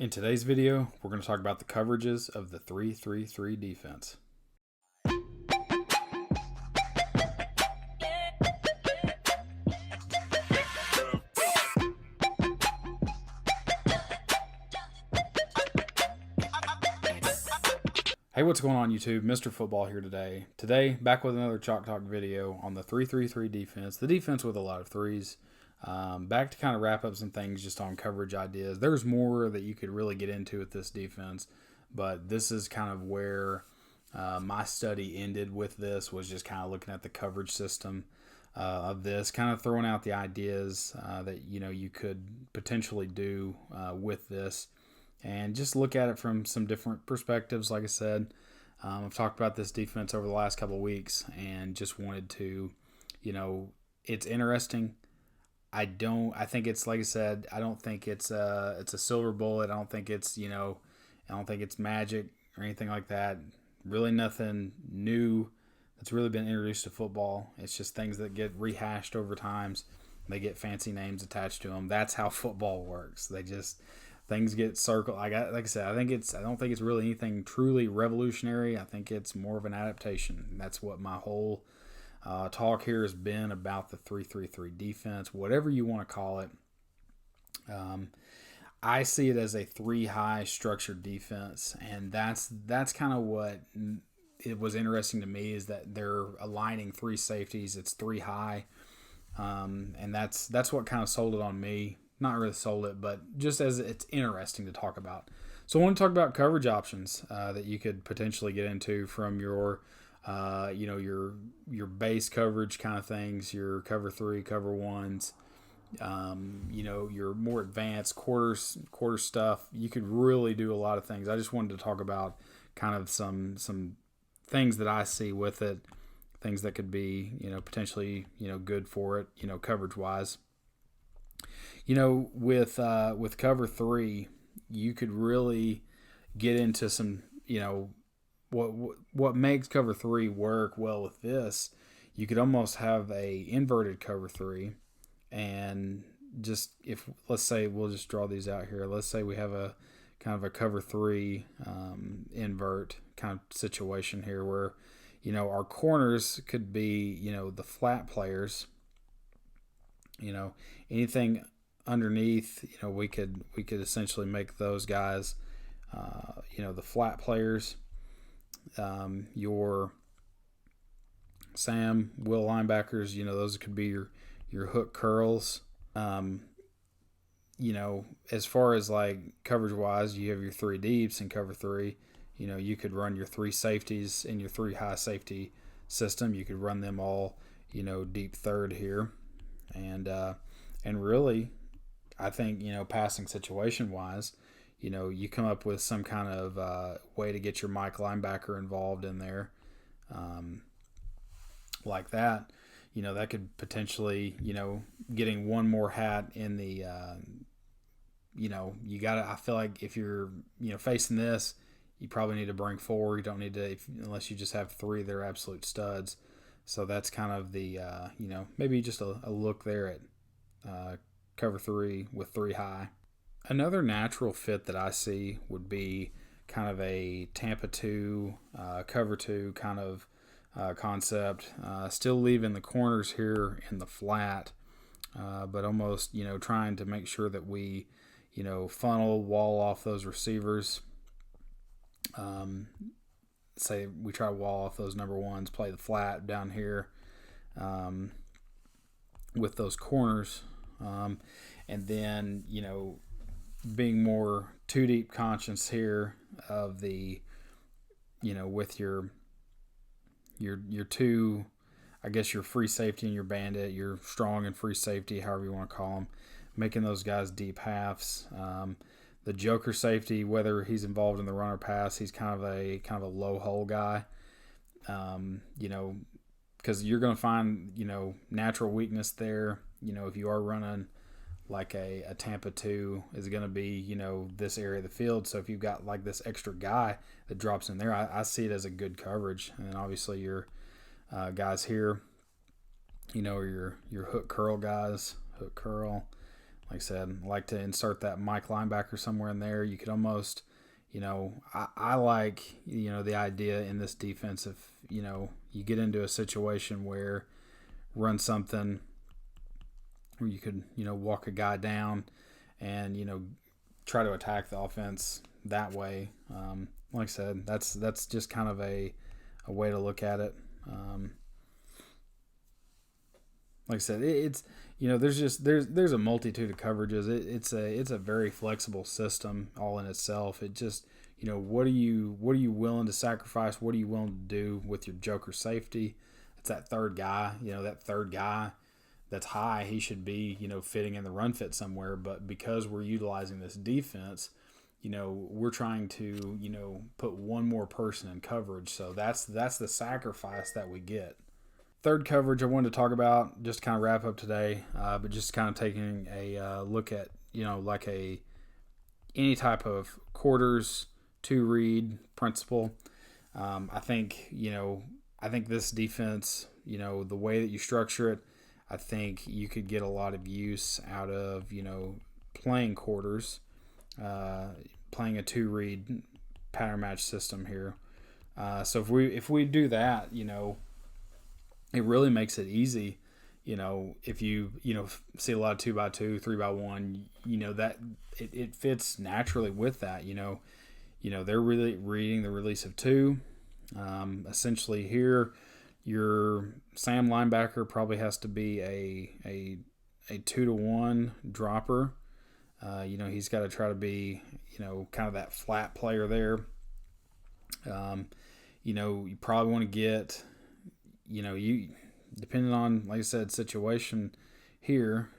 In today's video, we're going to talk about the coverages of the 3-3-3 defense. Hey, what's going on YouTube? Mr. Football here today. Today, back with another Chalk Talk video on the 3-3-3 defense. The defense with a lot of threes. Back to kind of wrap up some things just on coverage ideas. There's more that you could really get into with this defense, but this is kind of where my study ended with this, was just kind of looking at the coverage system of this, kind of throwing out the ideas that you could potentially do with this, and just look at it from some different perspectives. Like I said, I've talked about this defense over the last couple of weeks, and just wanted to, it's interesting. I think it's, like I said, I don't think it's a silver bullet. I don't think it's, I don't think it's magic or anything like that. Really nothing new that's really been introduced to football. It's just things that get rehashed over times. They get fancy names attached to them. That's how football works. Things get circled. Like I said, I don't think it's really anything truly revolutionary. I think it's more of an adaptation. That's what my whole talk here has been about, the 3-3-3 defense, whatever you want to call it. I see it as a three-high structured defense, and that's kind of what it was interesting to me, is that they're aligning three safeties. It's three high, and that's what kind of sold it on me. Not really sold it, but just as it's interesting to talk about. So I want to talk about coverage options that you could potentially get into from your your base coverage kind of things, your cover three, cover ones, your more advanced quarter stuff. You could really do a lot of things. I just wanted to talk about kind of some things that I see with it, things that could be, potentially, good for it, coverage wise. With cover three, you could really get into some, what makes cover three work well with this. You could almost have a inverted cover three, and just, if, let's say, we'll just draw these out here. Let's say we have a kind of a cover three invert kind of situation here, where our corners could be the flat players. Anything underneath, we could essentially make those guys the flat players. Your Sam Will linebackers, those could be your hook curls. As far as like coverage wise, you have your three deeps in cover three. You could run your three safeties in your three high safety system. You could run them all, deep third here. And really, I think, passing situation wise, you come up with some kind of way to get your Mike linebacker involved in there, like that. That could potentially, getting one more hat in the, I feel like if you're, facing this, you probably need to bring four. You don't need to, unless you just have three, they're absolute studs. So that's kind of the, maybe just a look there at cover three with three high. Another natural fit that I see would be kind of a Tampa 2, cover 2 kind of concept. Still leaving the corners here in the flat, but almost, trying to make sure that we, funnel, wall off those receivers. Say we try to wall off those number ones, play the flat down here with those corners, and then being more two deep conscious here of the with your two, I guess, your free safety and your bandit, your strong and free safety, however you want to call them, making those guys deep halves. The joker safety, whether he's involved in the run or pass, he's kind of a low hole guy. Because you're going to find, natural weakness there. If you are running like a Tampa 2, is going to be, this area of the field. So if you've got like this extra guy that drops in there, I see it as a good coverage. And obviously your guys here, are your hook curl guys, hook curl. Like I said, I like to insert that Mike linebacker somewhere in there. You could almost, I like, the idea in this defense if, you get into a situation where run something where you could, walk a guy down and, try to attack the offense that way. Like I said, that's just kind of a way to look at it. Like I said, it's there's a multitude of coverages. It's a very flexible system all in itself. It just what are you willing to sacrifice? What are you willing to do with your joker safety? It's that third guy. That third guy that's high. He should be fitting in the run fit somewhere. But because we're utilizing this defense, we're trying to put one more person in coverage. So that's the sacrifice that we get. Third coverage I wanted to talk about, just kind of wrap up today, but just kind of taking a look at, like any type of quarters to read principle. I think this defense, the way that you structure it, I think you could get a lot of use out of, playing quarters, playing a two read pattern match system here. So if we do that, it really makes it easy. If you see a lot of 2x2, 3x1, that it fits naturally with that. They're really reading the release of two. Essentially here, your Sam linebacker probably has to be a 2-to-1 dropper. He's got to try to be kind of that flat player there. You probably want to get you depending on, like I said, situation here,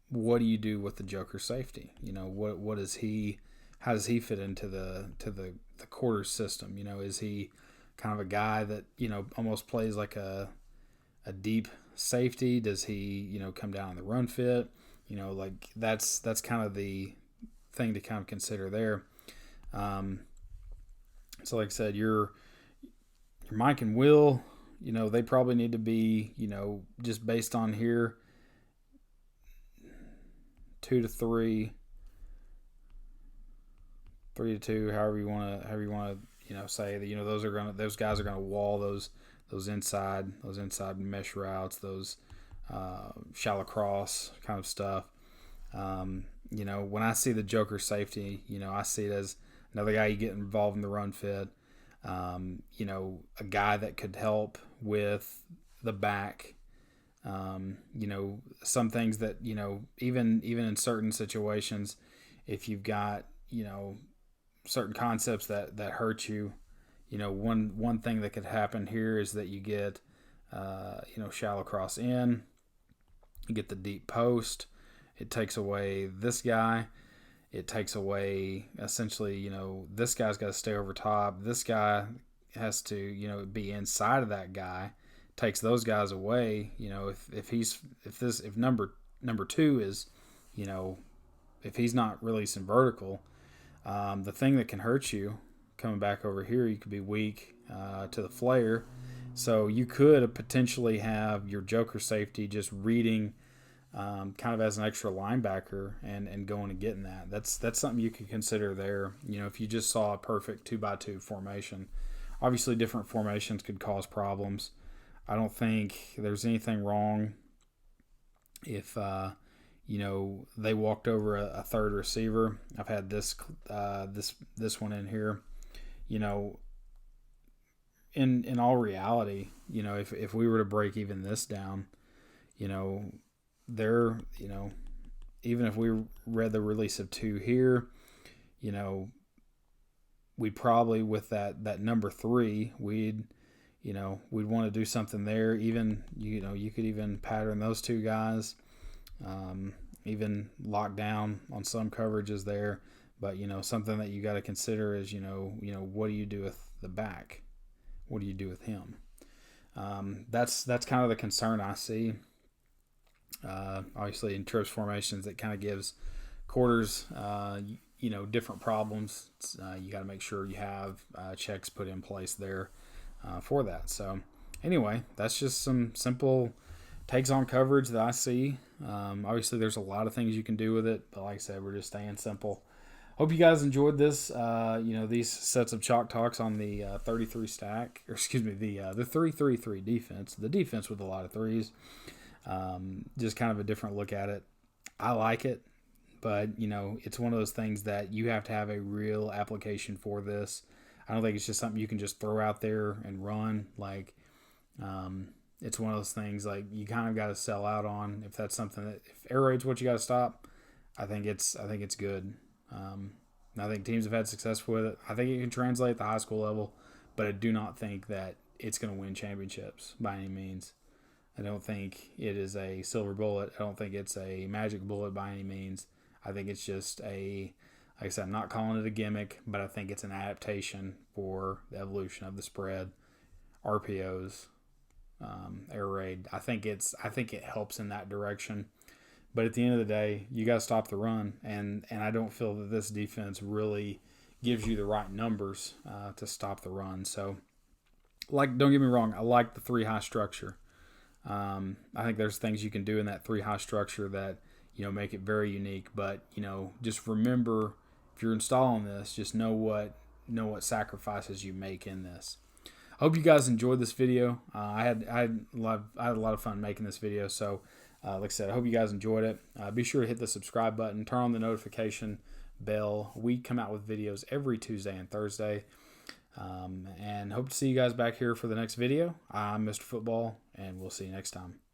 what do you do with the joker safety? What is he? How does he fit into the quarter system? Is he kind of a guy that almost plays like a deep safety? Does he come down in the run fit? Like that's kind of the thing to kind of consider there. So like I said, your Mike and Will, they probably need to be, just based on here, 2-to-3, 3-to-2, however you want to, say that, those guys are gonna wall those inside mesh routes, those shallow cross kind of stuff. When I see the joker safety, I see it as another guy you get involved in the run fit. A guy that could help with the back. Some things that, even in certain situations, if you've got, certain concepts that hurt you, one thing that could happen here is that you get, shallow cross in, you get the deep post. It takes away this guy. It takes away, essentially, this guy's got to stay over top. This guy has to, be inside of that guy. Takes those guys away. If number two is, if he's not releasing vertical, the thing that can hurt you coming back over here, you could be weak to the flare. So you could potentially have your joker safety just reading kind of as an extra linebacker and going and getting that. That's something you could consider there. If you just saw a perfect 2x2 formation, obviously different formations could cause problems. I don't think there's anything wrong if they walked over a third receiver. I've had this one in here. In all reality, if we were to break even this down, there, even if we read the release of two here, we'd probably, with that number 3, we'd want to do something there. Even, you could even pattern those two guys, even lock down on some coverages there. But, something that you got to consider is, what do you do with the back? What do you do with him? That's kind of the concern I see. Obviously in trips formations, it kind of gives quarters, different problems. You got to make sure you have checks put in place there for that. So anyway, that's just some simple takes on coverage that I see. Obviously, there's a lot of things you can do with it, but like I said, we're just staying simple. Hope you guys enjoyed this. These sets of chalk talks on the 33 stack, or excuse me, the 3-3-3 defense. The defense with a lot of threes. Just kind of a different look at it. I like it, but it's one of those things that you have to have a real application for this. I don't think it's just something you can just throw out there and run. It's one of those things like you kind of got to sell out on. If that's something that, if air raid's what you got to stop, I think it's good. I think teams have had success with it. I think it can translate at the high school level, but I do not think that it's going to win championships by any means. I don't think it is a silver bullet. I don't think it's a magic bullet by any means. I think it's just like I said, I'm not calling it a gimmick, but I think it's an adaptation for the evolution of the spread, RPOs, air raid. I think it helps in that direction. But at the end of the day, you got to stop the run, and I don't feel that this defense really gives you the right numbers to stop the run. So, don't get me wrong, I like the 3-high structure. I think there's things you can do in that 3-high structure that make it very unique. But just remember, if you're installing this, just know what sacrifices you make in this. I hope you guys enjoyed this video. I had a lot of fun making this video. So, like I said, I hope you guys enjoyed it. Be sure to hit the subscribe button, turn on the notification bell. We come out with videos every Tuesday and Thursday. And hope to see you guys back here for the next video. I'm Mr. Football, and we'll see you next time.